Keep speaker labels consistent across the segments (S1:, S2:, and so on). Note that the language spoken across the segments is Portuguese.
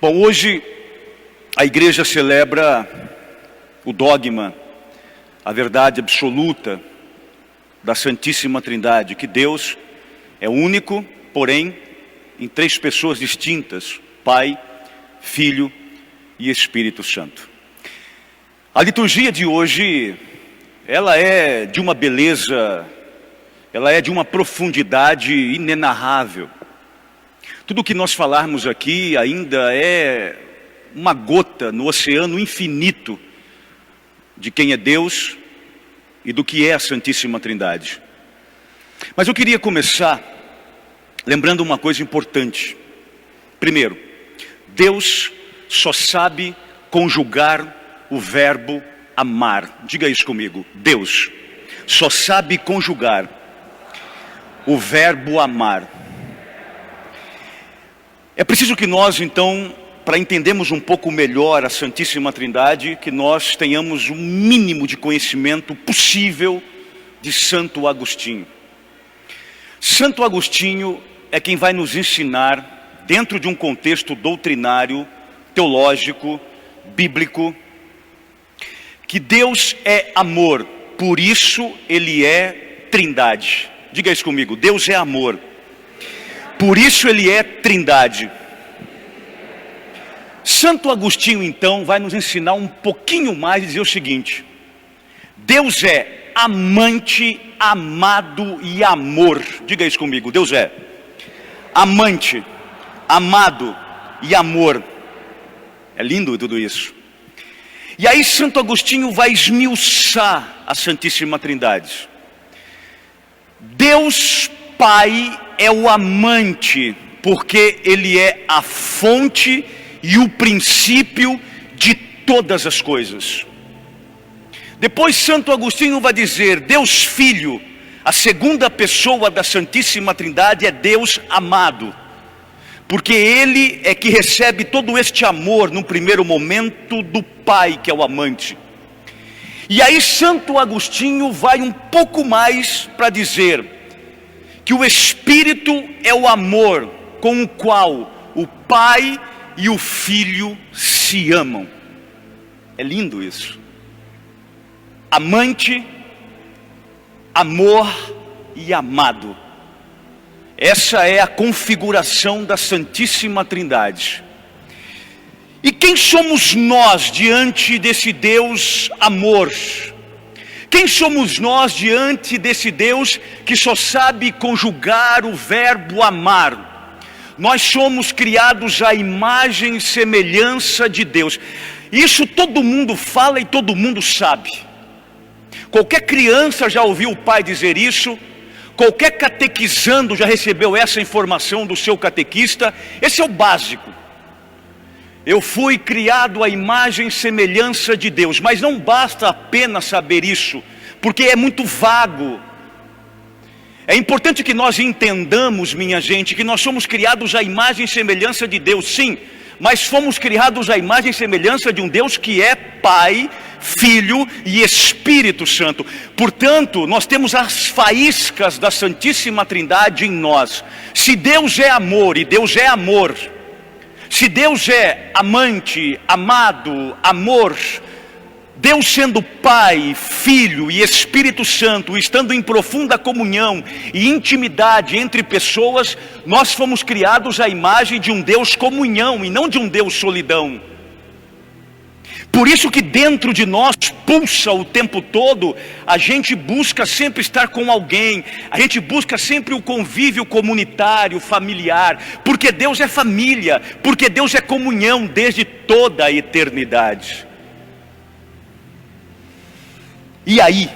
S1: Bom, hoje a igreja celebra o dogma, a verdade absoluta da Santíssima Trindade, que Deus é único, porém em três pessoas distintas: Pai, Filho e Espírito Santo. A liturgia de hoje, ela é de uma beleza, ela é de uma profundidade inenarrável. Tudo o que nós falarmos aqui ainda é uma gota no oceano infinito de quem é Deus e do que é a Santíssima Trindade. Mas eu queria começar lembrando uma coisa importante. Primeiro, Deus só sabe conjugar o verbo amar. Diga isso comigo. Deus só sabe conjugar o verbo amar. É preciso que nós, então, para entendermos um pouco melhor a Santíssima Trindade, que nós tenhamos o mínimo de conhecimento possível de Santo Agostinho. Santo Agostinho é quem vai nos ensinar, dentro de um contexto doutrinário, teológico, bíblico, que Deus é amor, por isso Ele é Trindade. Diga isso comigo, Deus é amor, por isso Ele é Trindade. Santo Agostinho, então, vai nos ensinar um pouquinho mais e dizer o seguinte: Deus é amante, amado e amor. Diga isso comigo, Deus é amante, amado e amor. É lindo tudo isso. E aí Santo Agostinho vai esmiuçar a Santíssima Trindade. Deus Pai é o amante, porque Ele é a fonte e o princípio de todas as coisas. Depois Santo Agostinho vai dizer: Deus Filho, a segunda pessoa da Santíssima Trindade, é Deus amado, porque Ele é que recebe todo este amor no primeiro momento do Pai, que é o amante. E aí Santo Agostinho vai um pouco mais para dizer que o Espírito é o amor com o qual o Pai e o Filho se amam. É lindo isso. Amante, amor e amado. Essa é a configuração da Santíssima Trindade. E quem somos nós diante desse Deus amor? Quem somos nós diante desse Deus que só sabe conjugar o verbo amar? Nós somos criados à imagem e semelhança de Deus. Isso todo mundo fala e todo mundo sabe. Qualquer criança já ouviu o pai dizer isso. Qualquer catequizando já recebeu essa informação do seu catequista. Esse é o básico. Eu fui criado à imagem e semelhança de Deus. Mas não basta apenas saber isso, porque é muito vago. É importante que nós entendamos, minha gente, que nós somos criados à imagem e semelhança de Deus, sim, mas fomos criados à imagem e semelhança de um Deus que é Pai, Filho e Espírito Santo. Portanto, nós temos as faíscas da Santíssima Trindade em nós. Se Deus é amor e Deus é amor, se Deus é amante, amado, amor, Deus sendo Pai, Filho e Espírito Santo, estando em profunda comunhão e intimidade entre pessoas, nós fomos criados à imagem de um Deus comunhão e não de um Deus solidão. Por isso que dentro de nós pulsa o tempo todo, a gente busca sempre estar com alguém, a gente busca sempre o convívio comunitário, familiar, porque Deus é família, porque Deus é comunhão desde toda a eternidade. E aí,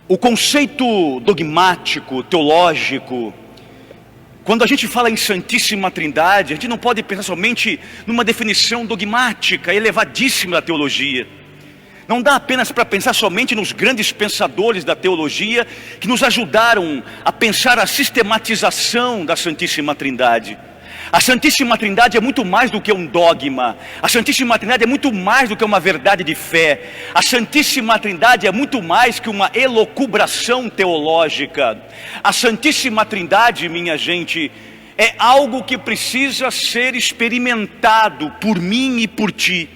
S1: o conceito dogmático, teológico, quando a gente fala em Santíssima Trindade, a gente não pode pensar somente numa definição dogmática, elevadíssima da teologia. Não dá apenas para pensar somente nos grandes pensadores da teologia que nos ajudaram a pensar a sistematização da Santíssima Trindade. A Santíssima Trindade é muito mais do que um dogma. A Santíssima Trindade é muito mais do que uma verdade de fé. A Santíssima Trindade é muito mais que uma elucubração teológica. A Santíssima Trindade, minha gente, é algo que precisa ser experimentado por mim e por ti.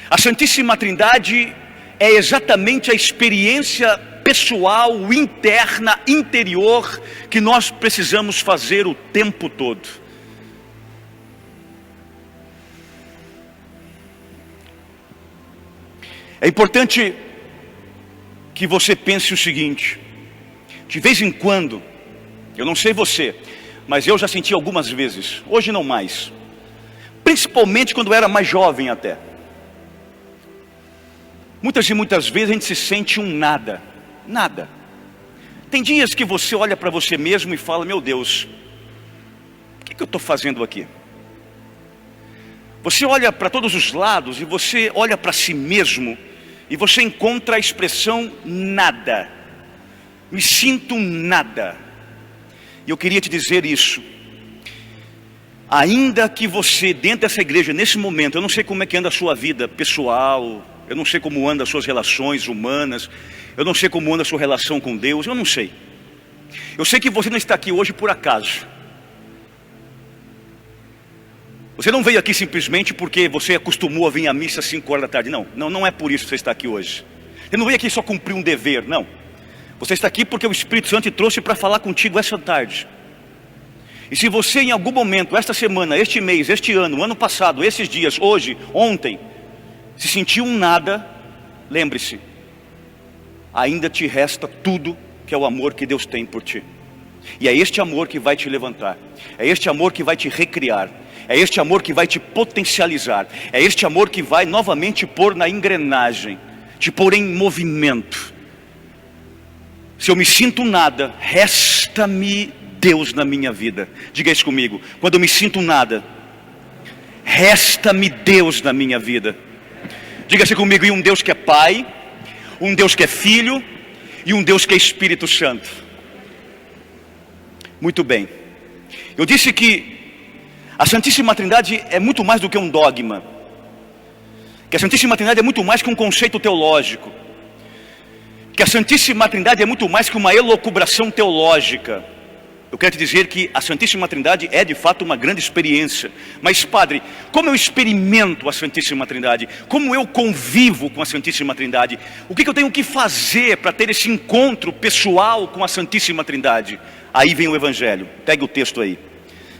S1: A Santíssima Trindade é exatamente a experiência pessoal, interna, interior, que nós precisamos fazer o tempo todo. É importante que você pense o seguinte: de vez em quando, eu não sei você, mas eu já senti algumas vezes, hoje não mais, principalmente quando eu era mais jovem até. Muitas e muitas vezes a gente se sente um nada. Tem dias que você olha para você mesmo e fala: meu Deus, o que eu estou fazendo aqui? Você olha para todos os lados e você olha para si mesmo e você encontra a expressão nada. Me sinto nada. E eu queria te dizer isso. Ainda que você, dentro dessa igreja, nesse momento, eu não sei como é que anda a sua vida pessoal, eu não sei como anda as suas relações humanas, eu não sei como anda a sua relação com Deus, eu não sei. Eu sei que você não está aqui hoje por acaso. Você não veio aqui simplesmente porque você acostumou a vir à missa às 5 horas da tarde. Não é por isso que você está aqui hoje. Você não veio aqui só cumprir um dever, não. Você está aqui porque o Espírito Santo te trouxe para falar contigo essa tarde. E se você em algum momento, esta semana, este mês, este ano, ano passado, esses dias, hoje, ontem, se sentiu um nada, lembre-se, ainda te resta tudo que é o amor que Deus tem por ti. E é este amor que vai te levantar, é este amor que vai te recriar, é este amor que vai te potencializar, é este amor que vai novamente pôr na engrenagem, te pôr em movimento. Se eu me sinto nada, resta-me Deus na minha vida. Diga isso comigo: quando eu me sinto nada, resta-me Deus na minha vida. Diga assim comigo: e um Deus que é Pai, um Deus que é Filho e um Deus que é Espírito Santo. Muito bem. Eu disse que a Santíssima Trindade é muito mais do que um dogma, que a Santíssima Trindade é muito mais que um conceito teológico, que a Santíssima Trindade é muito mais que uma elucubração teológica. Eu quero te dizer que a Santíssima Trindade é de fato uma grande experiência. Mas padre, como eu experimento a Santíssima Trindade? Como eu convivo com a Santíssima Trindade? O que eu tenho que fazer para ter esse encontro pessoal com a Santíssima Trindade? Aí vem o Evangelho, pegue o texto aí.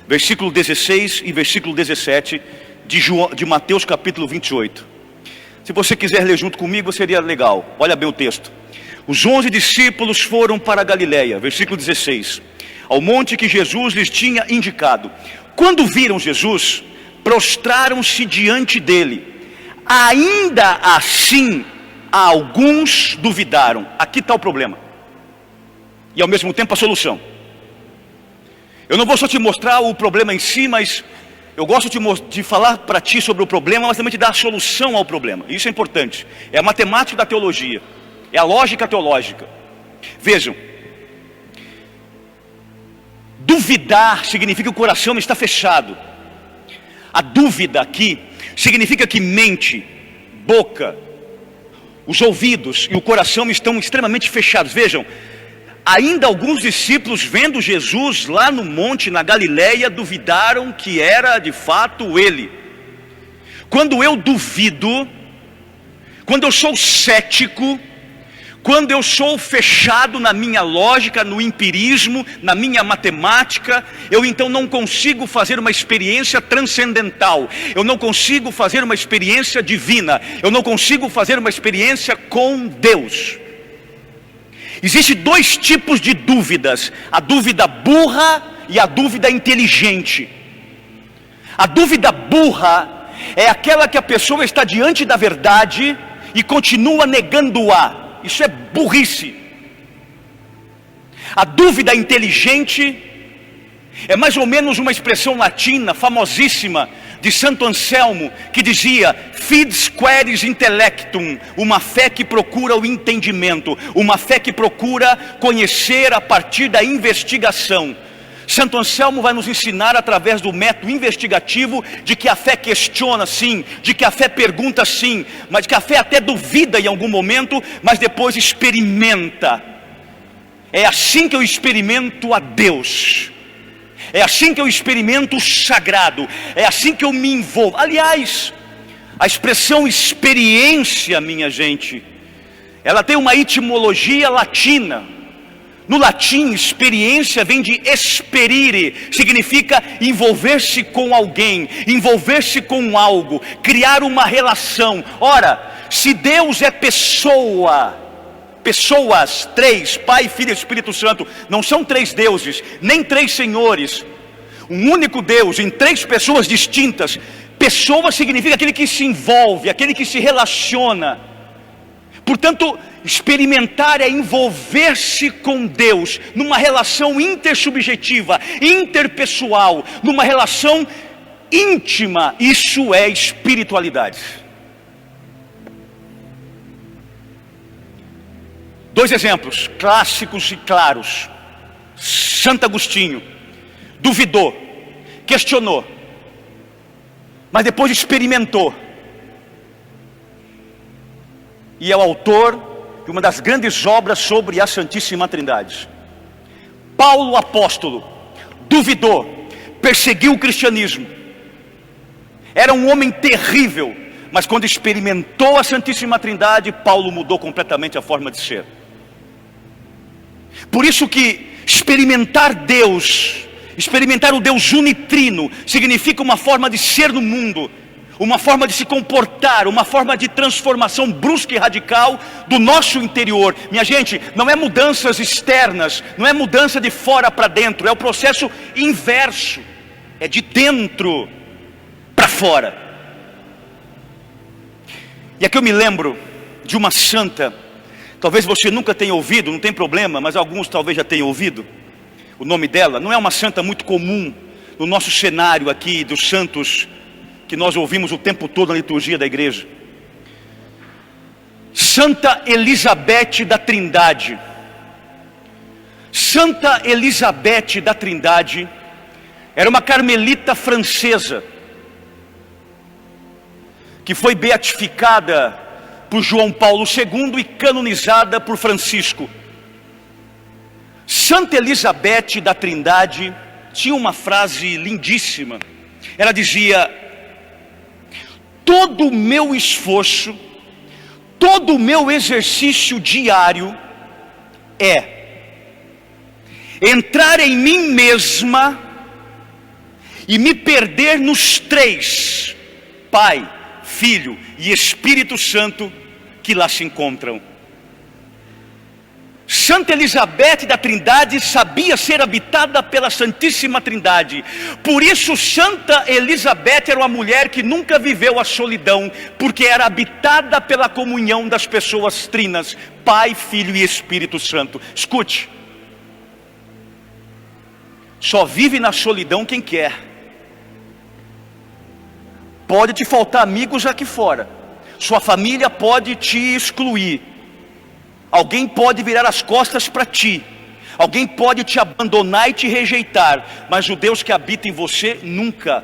S1: Versículo 16 e versículo 17 de Mateus capítulo 28. Se você quiser ler junto comigo, seria legal. Olha bem o texto. Os 11 discípulos foram para a Galileia, versículo 16, ao monte que Jesus lhes tinha indicado. Quando viram Jesus, prostraram-se diante dele. Ainda assim, alguns duvidaram. Aqui está o problema, e ao mesmo tempo a solução. Eu não vou só te mostrar o problema em si, mas eu gosto de falar para ti sobre o problema, mas também te dar a solução ao problema. Isso é importante. É a matemática da teologia, é a lógica teológica. Vejam, duvidar significa que o coração está fechado. A dúvida aqui significa que mente, boca, os ouvidos e o coração estão extremamente fechados. Vejam, ainda alguns discípulos, vendo Jesus lá no monte, na Galileia, duvidaram que era de fato ele. Quando eu duvido, quando eu sou cético, quando eu sou fechado na minha lógica, no empirismo, na minha matemática, eu então não consigo fazer uma experiência transcendental, eu não consigo fazer uma experiência divina, eu não consigo fazer uma experiência com Deus. Existem dois tipos de dúvidas: a dúvida burra e a dúvida inteligente. A dúvida burra é aquela que a pessoa está diante da verdade e continua negando-a. Isso é burrice. A dúvida inteligente é mais ou menos uma expressão latina famosíssima de Santo Anselmo, que dizia: fides queris intellectum, uma fé que procura o entendimento, uma fé que procura conhecer a partir da investigação. Santo Anselmo vai nos ensinar através do método investigativo de que a fé questiona sim, de que a fé pergunta sim, mas que a fé até duvida em algum momento, mas depois experimenta. É assim que eu experimento a Deus, é assim que eu experimento o sagrado, é assim que eu me envolvo. Aliás, a expressão experiência, minha gente, ela tem uma etimologia latina. No latim, experiência vem de esperire, significa envolver-se com alguém, envolver-se com algo, criar uma relação. Ora, se Deus é pessoas, três, Pai, Filho e Espírito Santo, não são três deuses, nem três senhores, um único Deus em três pessoas distintas. Pessoa significa aquele que se envolve, aquele que se relaciona. Portanto, experimentar é envolver-se com Deus numa relação intersubjetiva, interpessoal, numa relação íntima. Isso é espiritualidade. Dois exemplos clássicos e claros. Santo Agostinho duvidou, questionou, mas depois experimentou. E é o autor de uma das grandes obras sobre a Santíssima Trindade. Paulo apóstolo duvidou, perseguiu o cristianismo, era um homem terrível, mas quando experimentou a Santíssima Trindade, Paulo mudou completamente a forma de ser. Por isso que experimentar Deus, experimentar o Deus unitrino, significa uma forma de ser no mundo, uma forma de se comportar, uma forma de transformação brusca e radical do nosso interior. Minha gente, não é mudanças externas, não é mudança de fora para dentro, é o processo inverso, é de dentro para fora. E aqui eu me lembro de uma santa, talvez você nunca tenha ouvido, não tem problema, mas alguns talvez já tenham ouvido o nome dela. Não é uma santa muito comum no nosso cenário aqui dos santos que nós ouvimos o tempo todo na liturgia da igreja. Santa Elizabeth da Trindade. Santa Elizabeth da Trindade era uma carmelita francesa que foi beatificada por João Paulo II e canonizada por Francisco. Santa Elizabeth da Trindade tinha uma frase lindíssima. Ela dizia: todo o meu esforço, todo o meu exercício diário é entrar em mim mesma e me perder nos três, Pai, Filho e Espírito Santo, que lá se encontram. Santa Elizabeth da Trindade sabia ser habitada pela Santíssima Trindade. Por isso Santa Elizabeth era uma mulher que nunca viveu a solidão, porque era habitada pela comunhão das pessoas trinas, Pai, Filho e Espírito Santo. Escute, só vive na solidão quem quer. Pode te faltar amigos aqui fora, sua família pode te excluir, alguém pode virar as costas para ti, alguém pode te abandonar e te rejeitar, mas o Deus que habita em você nunca.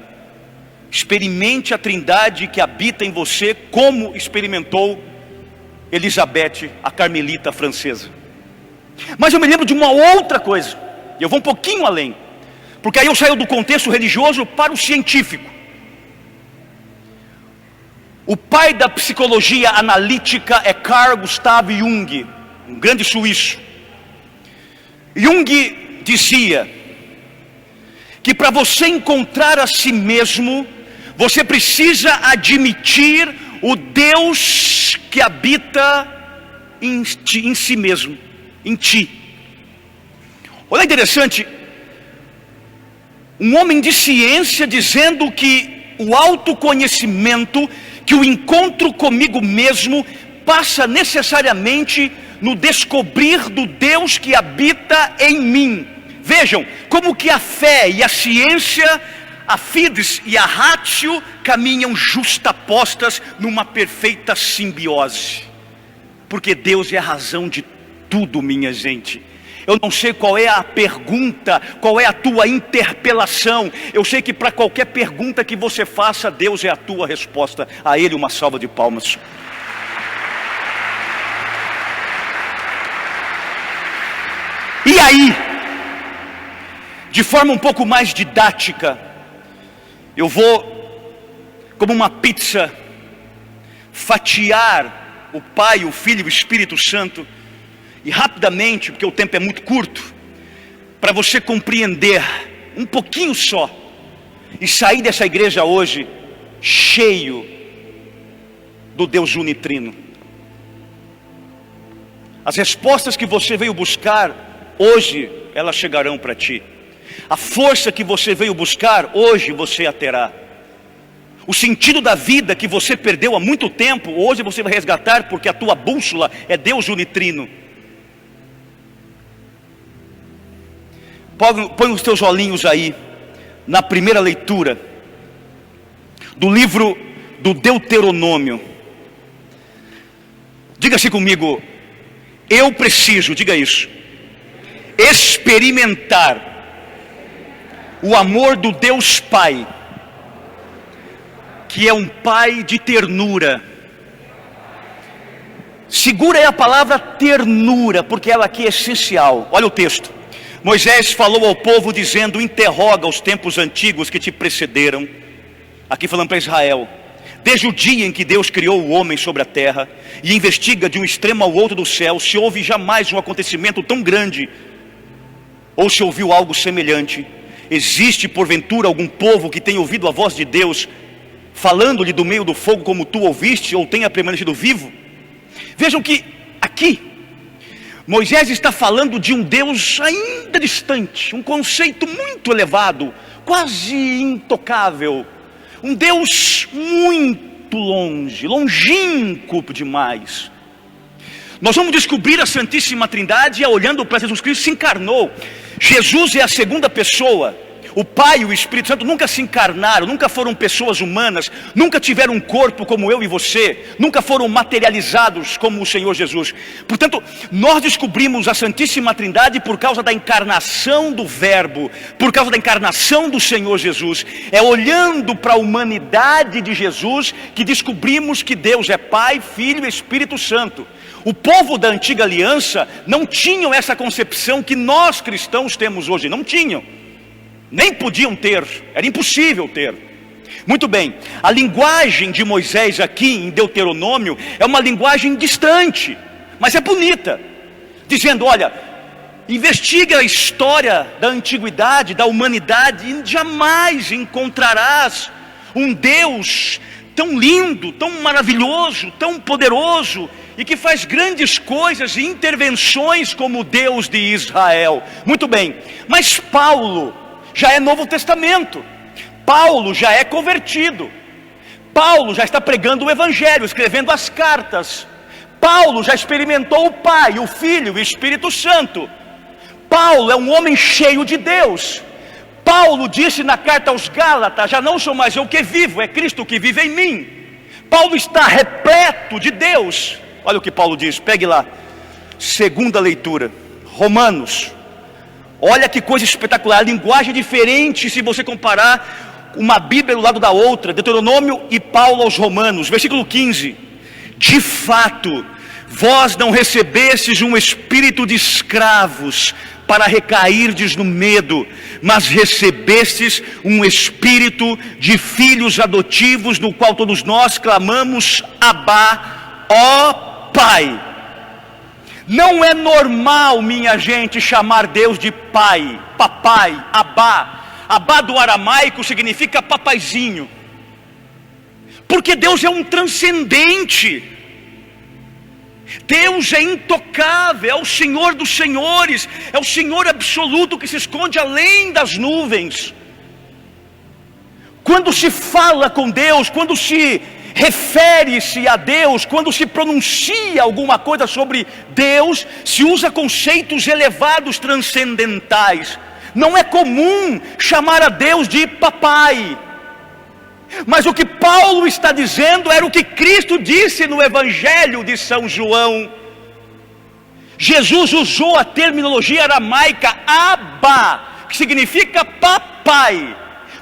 S1: Experimente a Trindade que habita em você, como experimentou Elizabeth, a carmelita francesa. Mas eu me lembro de uma outra coisa, e eu vou um pouquinho além, porque aí eu saio do contexto religioso para o científico. O pai da psicologia analítica é Carl Gustav Jung, um grande suíço. Jung dizia que para você encontrar a si mesmo, você precisa admitir o Deus que habita em si mesmo, em ti. Olha interessante, um homem de ciência dizendo que o autoconhecimento, que o encontro comigo mesmo passa necessariamente no descobrir do Deus que habita em mim. Vejam como que a fé e a ciência, a fides e a ratio caminham justapostas numa perfeita simbiose. Porque Deus é a razão de tudo, minha gente. Eu não sei qual é a pergunta, qual é a tua interpelação. Eu sei que para qualquer pergunta que você faça, Deus é a tua resposta. A Ele uma salva de palmas. E aí, de forma um pouco mais didática, eu vou, como uma pizza, fatiar o Pai, o Filho e o Espírito Santo, e rapidamente, porque o tempo é muito curto, para você compreender um pouquinho só, e sair dessa igreja hoje cheio do Deus unitrino. As respostas que você veio buscar hoje, elas chegarão para ti. A força que você veio buscar, hoje você a terá. O sentido da vida que você perdeu há muito tempo, hoje você vai resgatar, porque a tua bússola é Deus unitrino. Põe os teus olhinhos aí, na primeira leitura, do livro do Deuteronômio. Diga-se comigo, eu preciso, diga isso, experimentar o amor do Deus Pai, que é um Pai de ternura. Segura aí a palavra ternura, porque ela aqui é essencial. Olha o texto. Moisés falou ao povo dizendo: interroga os tempos antigos que te precederam. Aqui falando para Israel, desde o dia em que Deus criou o homem sobre a terra, e investiga de um extremo ao outro do céu, se houve jamais um acontecimento tão grande, ou se ouviu algo semelhante. Existe porventura algum povo que tenha ouvido a voz de Deus, falando-lhe do meio do fogo como tu ouviste, ou tenha permanecido vivo? Vejam que aqui Moisés está falando de um Deus ainda distante, um conceito muito elevado, quase intocável, um Deus muito longe, longínquo demais. Nós vamos descobrir a Santíssima Trindade olhando para Jesus Cristo. Se encarnou. Jesus é a segunda pessoa. O Pai e o Espírito Santo nunca se encarnaram, nunca foram pessoas humanas, nunca tiveram um corpo como eu e você, nunca foram materializados como o Senhor Jesus. Portanto, nós descobrimos a Santíssima Trindade por causa da encarnação do Verbo, por causa da encarnação do Senhor Jesus. É olhando para a humanidade de Jesus que descobrimos que Deus é Pai, Filho e Espírito Santo. O povo da antiga aliança não tinham essa concepção que nós cristãos temos hoje, não tinham. Nem podiam ter, era impossível ter. Muito bem, a linguagem de Moisés aqui em Deuteronômio é uma linguagem distante, mas é bonita, dizendo: olha, investiga a história da antiguidade, da humanidade, e jamais encontrarás um Deus tão lindo, tão maravilhoso, tão poderoso, e que faz grandes coisas e intervenções como o Deus de Israel. Muito bem, mas Paulo já é Novo Testamento, Paulo já é convertido, Paulo já está pregando o Evangelho, escrevendo as cartas, Paulo já experimentou o Pai, o Filho e o Espírito Santo. Paulo é um homem cheio de Deus. Paulo disse na carta aos Gálatas: já não sou mais eu que vivo, é Cristo que vive em mim. Paulo está repleto de Deus. Olha o que Paulo diz, pegue lá, segunda leitura, Romanos. Olha que coisa espetacular, a linguagem diferente se você comparar uma Bíblia do lado da outra, Deuteronômio e Paulo aos Romanos, versículo 15. De fato, vós não recebestes um espírito de escravos para recairdes no medo, mas recebestes um espírito de filhos adotivos, no qual todos nós clamamos: Abá, ó Pai. Não é normal, minha gente, chamar Deus de Pai, Papai, Abá. Abá do aramaico significa papaizinho, porque Deus é um transcendente, Deus é intocável, é o Senhor dos senhores, é o Senhor absoluto que se esconde além das nuvens. Quando se fala com Deus, quando se refere-se a Deus, quando se pronuncia alguma coisa sobre Deus, se usa conceitos elevados, transcendentais. Não é comum chamar a Deus de papai. Mas o que Paulo está dizendo era o que Cristo disse no Evangelho de São João: Jesus usou a terminologia aramaica Abba, que significa papai.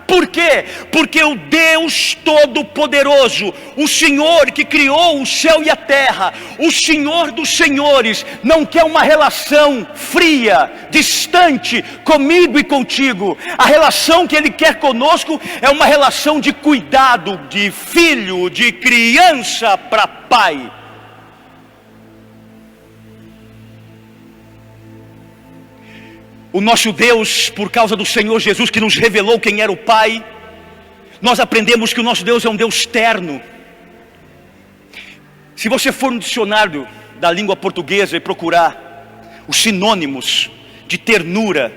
S1: Por quê? Porque o Deus Todo-Poderoso, o Senhor que criou o céu e a terra, o Senhor dos senhores, não quer uma relação fria, distante comigo e contigo. A relação que Ele quer conosco é uma relação de cuidado, de filho, de criança para pai. O nosso Deus, por causa do Senhor Jesus que nos revelou quem era o Pai, nós aprendemos que o nosso Deus é um Deus terno. Se você for no dicionário da língua portuguesa e procurar os sinônimos de ternura,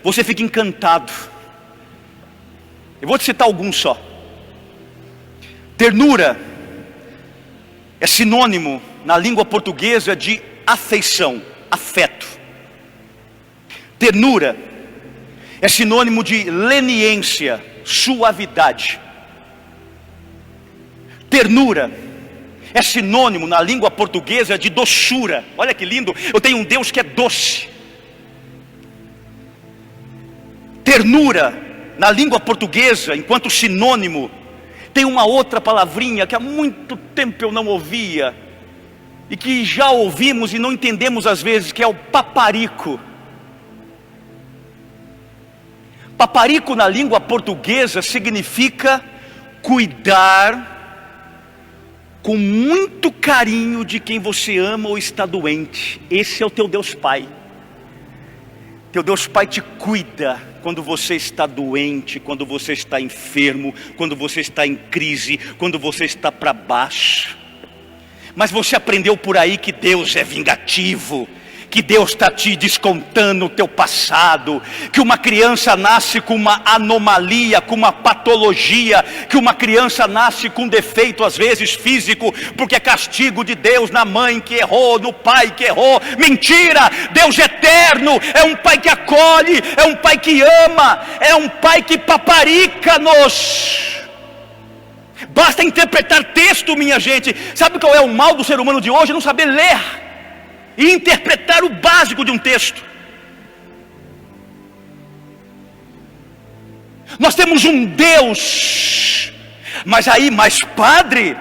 S1: você fica encantado. Eu vou te citar alguns só. Ternura é sinônimo na língua portuguesa de afeição, afeto. Ternura é sinônimo de leniência, suavidade. Ternura é sinônimo na língua portuguesa de doçura. Olha que lindo, eu tenho um Deus que é doce. Ternura na língua portuguesa, enquanto sinônimo, tem uma outra palavrinha que há muito tempo eu não ouvia, e que já ouvimos e não entendemos às vezes, que é o paparico. Paparico na língua portuguesa significa cuidar com muito carinho de quem você ama ou está doente. Esse é o teu Deus Pai. Teu Deus Pai te cuida quando você está doente, quando você está enfermo, quando você está em crise, quando você está para baixo. Mas você aprendeu por aí que Deus é vingativo, que Deus está te descontando o teu passado, que uma criança nasce com uma anomalia, com uma patologia, que uma criança nasce com defeito às vezes físico, porque é castigo de Deus na mãe que errou, no pai que errou. Mentira! Deus é eterno, é um Pai que acolhe, é um Pai que ama, é um Pai que paparica-nos. Basta interpretar texto, minha gente. Sabe qual é o mal do ser humano de hoje? Não saber ler e interpretar o básico de um texto. Nós temos um Deus, mas padre,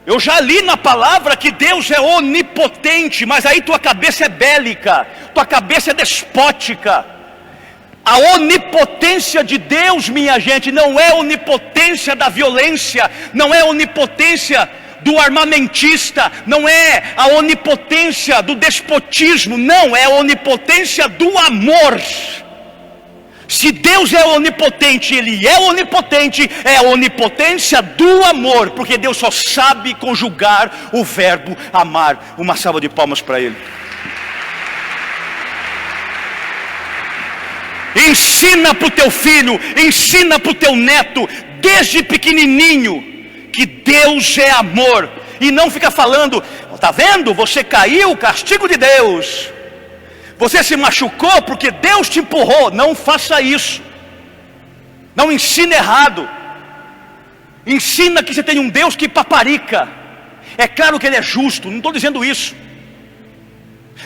S1: eu já li na palavra que Deus é onipotente, mas aí tua cabeça é bélica, tua cabeça é despótica. A onipotência de Deus, minha gente, não é onipotência da violência, não é onipotência do armamentista, não é a onipotência do despotismo, não, é a onipotência do amor. Se Deus é onipotente, Ele é onipotente, é a onipotência do amor, porque Deus só sabe conjugar o verbo amar. Uma salva de palmas para Ele. Ensina para o teu filho, ensina para o teu neto, desde pequenininho, que Deus é amor, e não fica falando, está vendo, você caiu, castigo de Deus, você se machucou porque Deus te empurrou. Não faça isso, não ensina errado, ensina que você tem um Deus que paparica. É claro que Ele é justo, não estou dizendo isso,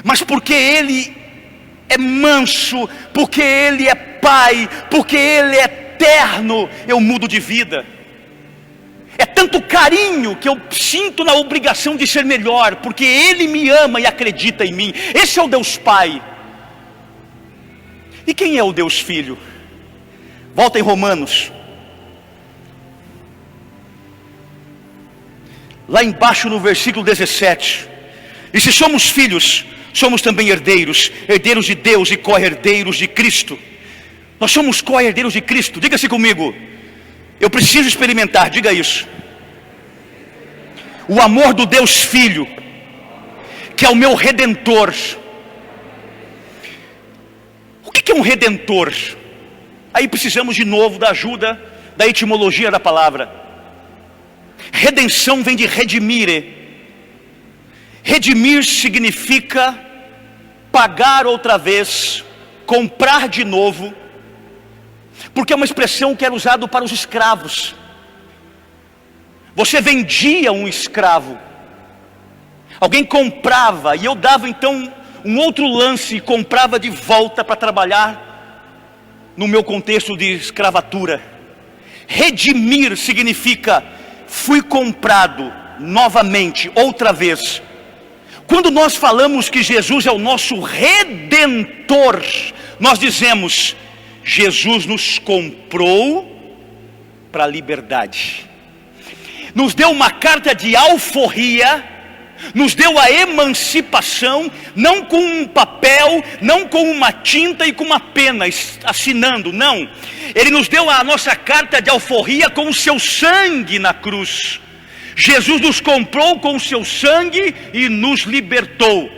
S1: mas porque Ele é manso, porque Ele é Pai, porque Ele é eterno, eu mudo de vida. É tanto carinho que eu sinto na obrigação de ser melhor, porque Ele me ama e acredita em mim. Esse é o Deus Pai. E quem é o Deus Filho? Volta em Romanos. Lá embaixo no versículo 17. E se somos filhos, somos também herdeiros, herdeiros de Deus e co-herdeiros de Cristo. Nós somos co-herdeiros de Cristo. Diga-se comigo. Eu preciso experimentar, diga isso. O amor do Deus Filho, que é o meu Redentor. O que é um Redentor? Aí precisamos de novo da ajuda da etimologia da palavra. Redenção vem de redimire. Redimir significa pagar outra vez, comprar de novo, porque é uma expressão que era usada para os escravos. Você vendia um escravo, Alguém comprava e eu dava então um outro lance e comprava de volta para trabalhar no meu contexto de escravatura. Redimir significa fui comprado novamente, outra vez. Quando nós falamos que Jesus é o nosso Redentor, nós dizemos, Jesus nos comprou para a liberdade. Nos deu uma carta de alforria, nos deu a emancipação, não com um papel, não com uma tinta e com uma pena assinando, não. Ele nos deu a nossa carta de alforria com o seu sangue na cruz. Jesus nos comprou com o seu sangue e nos libertou.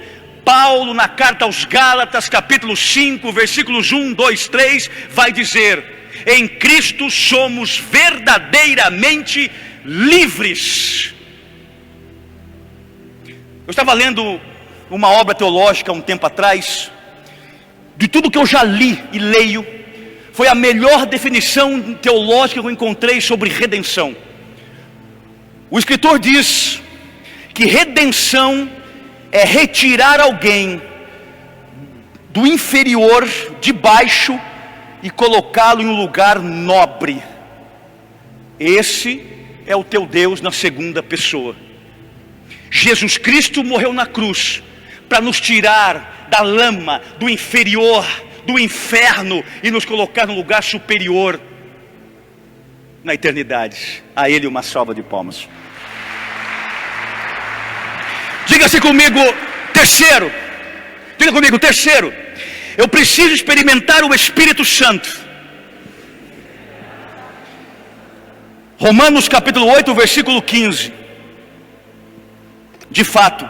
S1: Paulo, na carta aos Gálatas, capítulo 5, versículos 1, 2, 3, vai dizer: em Cristo somos verdadeiramente livres. Eu estava lendo uma obra teológica um tempo atrás. De tudo que eu já li e leio, foi a melhor definição teológica que eu encontrei sobre redenção. O escritor diz que redenção é retirar alguém do inferior, de baixo, e colocá-lo em um lugar nobre. Esse é o teu Deus na segunda pessoa. Jesus Cristo morreu na cruz para nos tirar da lama, do inferior, do inferno, e nos colocar num lugar superior na eternidade. A Ele uma salva de palmas. Diga-se comigo, terceiro. Diga comigo, terceiro. Eu preciso experimentar o Espírito Santo. Romanos capítulo 8, versículo 15. De fato,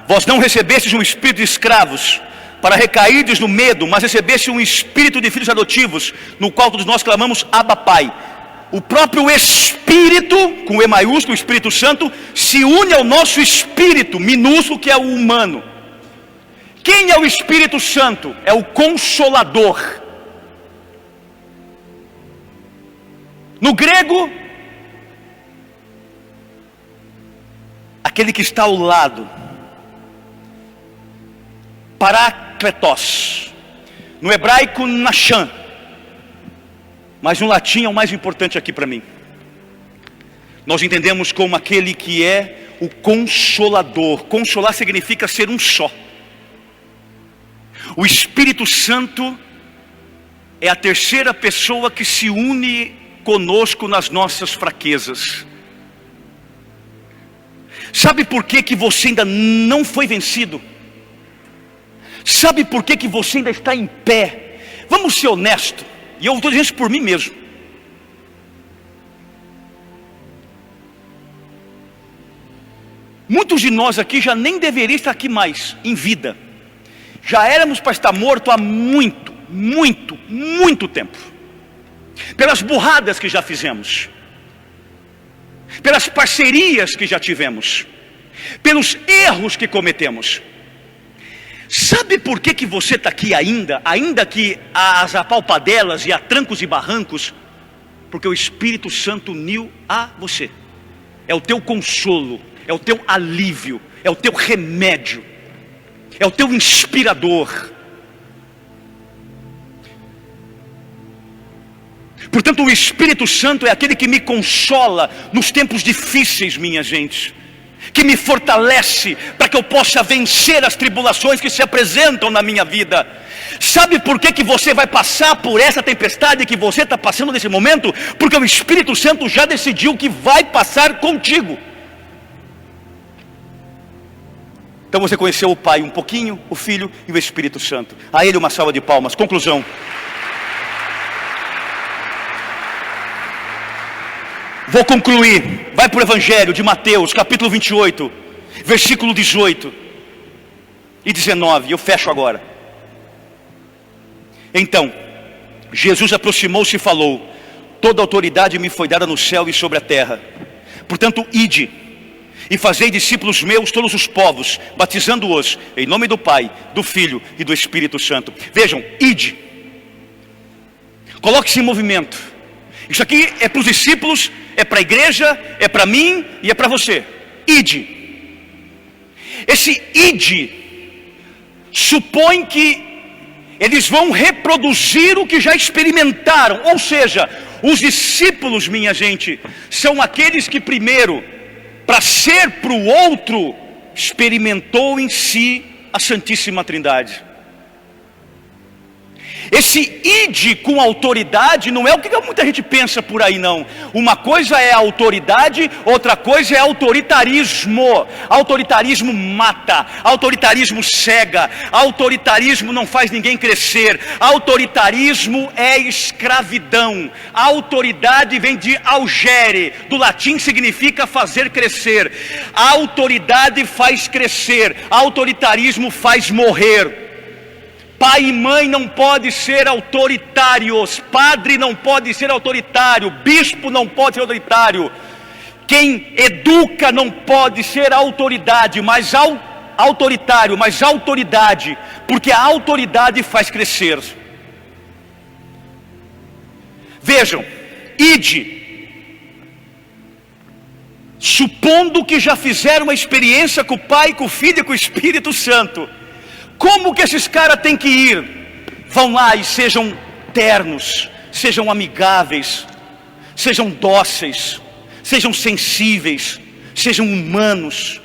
S1: vós não recebestes um espírito de escravos para recairdes no medo, mas recebeste um espírito de filhos adotivos, no qual todos nós clamamos Abba Pai. O próprio Espírito, com E maiúsculo, o Espírito Santo, se une ao nosso espírito minúsculo, que é o humano. Quem é o Espírito Santo? É o Consolador. No grego, aquele que está ao lado. Parakletos. No hebraico, Nashan. Mas no latim é o mais importante aqui para mim. Nós entendemos como aquele que é o Consolador. Consolar significa ser um só. O Espírito Santo é a terceira pessoa que se une conosco nas nossas fraquezas. Sabe por que você ainda não foi vencido? Sabe por que você ainda está em pé? Vamos ser honestos. E eu estou dizendo isso por mim mesmo. Muitos de nós aqui já nem deveriam estar aqui mais, em vida. Já éramos para estar morto há muito tempo. Pelas burradas que já fizemos. Pelas parcerias que já tivemos. Pelos erros que cometemos. Sabe por que você está aqui ainda que há as apalpadelas e há trancos e barrancos? Porque o Espírito Santo uniu a você. É o teu consolo, é o teu alívio, é o teu remédio, é o teu inspirador. Portanto, o Espírito Santo é aquele que me consola nos tempos difíceis, minha gente, que me fortalece para que eu possa vencer as tribulações que se apresentam na minha vida. Sabe por que você vai passar por essa tempestade que você está passando nesse momento? Porque o Espírito Santo já decidiu que vai passar contigo. Então você conheceu o Pai um pouquinho, o Filho e o Espírito Santo. A Ele uma salva de palmas. Conclusão. Vou concluir. Vai para o Evangelho de Mateus, capítulo 28, versículo 18 e 19. Eu fecho agora. Então, Jesus aproximou-se e falou: toda autoridade me foi dada no céu e sobre a terra. Portanto, ide e fazei discípulos meus todos os povos, batizando-os em nome do Pai, do Filho e do Espírito Santo. Vejam, ide. Coloque-se em movimento. Isso aqui é para os discípulos, é para a igreja, é para mim e é para você. Ide. Esse ide supõe que eles vão reproduzir o que já experimentaram. Ou seja, os discípulos, minha gente, são aqueles que primeiro, para ser para o outro, experimentou em si a Santíssima Trindade. Esse ide com autoridade não é o que muita gente pensa por aí, não. Uma coisa é autoridade, outra coisa é autoritarismo. Autoritarismo mata, autoritarismo cega, autoritarismo não faz ninguém crescer. Autoritarismo é escravidão. A autoridade vem de augere, do latim significa fazer crescer. A autoridade faz crescer, autoritarismo faz morrer. Pai e mãe não podem ser autoritários, padre não pode ser autoritário, bispo não pode ser autoritário. Quem educa não pode ser autoridade, mas autoritário, mas autoridade, porque a autoridade faz crescer. Vejam, ide, supondo que já fizeram uma experiência com o Pai, com o Filho e com o Espírito Santo, como que esses caras têm que ir? Vão lá e sejam ternos, sejam amigáveis, sejam dóceis, sejam sensíveis, sejam humanos.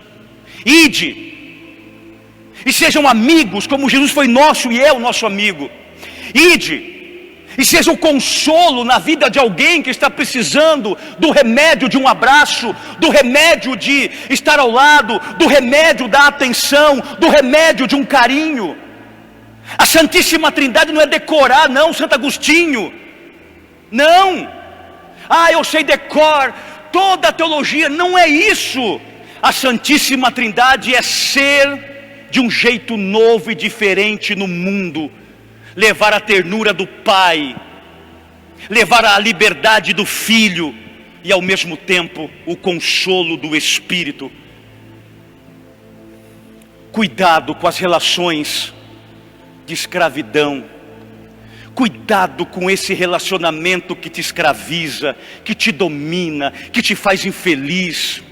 S1: Ide, e sejam amigos, como Jesus foi nosso e é o nosso amigo. Ide, e seja o consolo na vida de alguém que está precisando do remédio de um abraço, do remédio de estar ao lado, do remédio da atenção, do remédio de um carinho. A Santíssima Trindade não é decorar, não, Santo Agostinho. Não. Eu sei decor, toda a teologia, não é isso. A Santíssima Trindade é ser de um jeito novo e diferente no mundo. Levar a ternura do Pai, levar a liberdade do Filho e ao mesmo tempo o consolo do Espírito. Cuidado com as relações de escravidão, cuidado com esse relacionamento que te escraviza, que te domina, que te faz infeliz.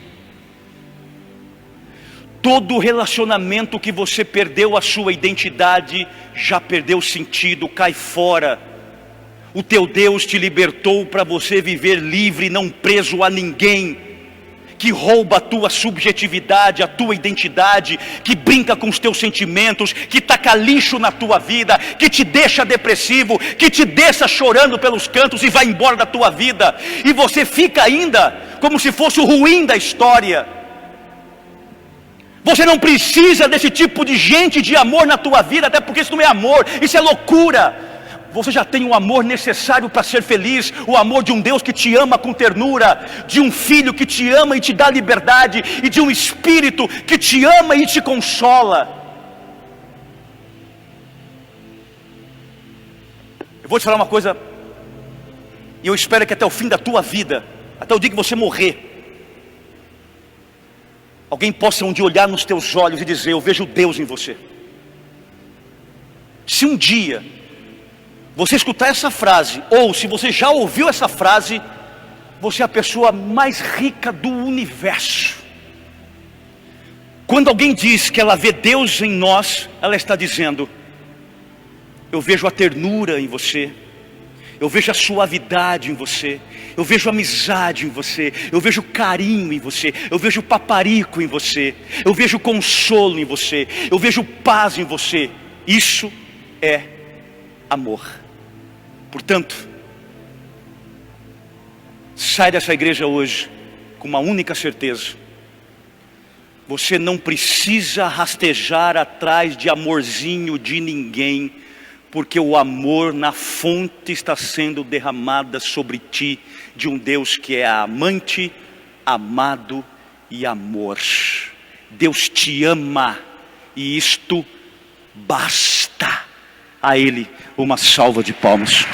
S1: Todo relacionamento que você perdeu a sua identidade, já perdeu sentido, cai fora. O teu Deus te libertou para você viver livre, não preso a ninguém, que rouba a tua subjetividade, a tua identidade, que brinca com os teus sentimentos, que taca lixo na tua vida, que te deixa depressivo, que te deixa chorando pelos cantos e vai embora da tua vida. E você fica ainda como se fosse o ruim da história. Você não precisa desse tipo de gente de amor na tua vida, até porque isso não é amor, isso é loucura. Você já tem o amor necessário para ser feliz, o amor de um Deus que te ama com ternura, de um Filho que te ama e te dá liberdade, e de um Espírito que te ama e te consola. Eu vou te falar uma coisa, e eu espero que até o fim da tua vida, até o dia que você morrer, alguém possa um dia olhar nos teus olhos e dizer: eu vejo Deus em você. Se um dia você escutar essa frase, ou se você já ouviu essa frase, você é a pessoa mais rica do universo. Quando alguém diz que ela vê Deus em nós, ela está dizendo: eu vejo a ternura em você, eu vejo a suavidade em você, eu vejo amizade em você, eu vejo carinho em você, eu vejo paparico em você, eu vejo consolo em você, eu vejo paz em você. Isso é amor. Portanto, sai dessa igreja hoje com uma única certeza: você não precisa rastejar atrás de amorzinho de ninguém, porque o amor na fonte está sendo derramada sobre ti, de um Deus que é amante, amado e amor. Deus te ama, e isto basta. A Ele uma salva de palmas.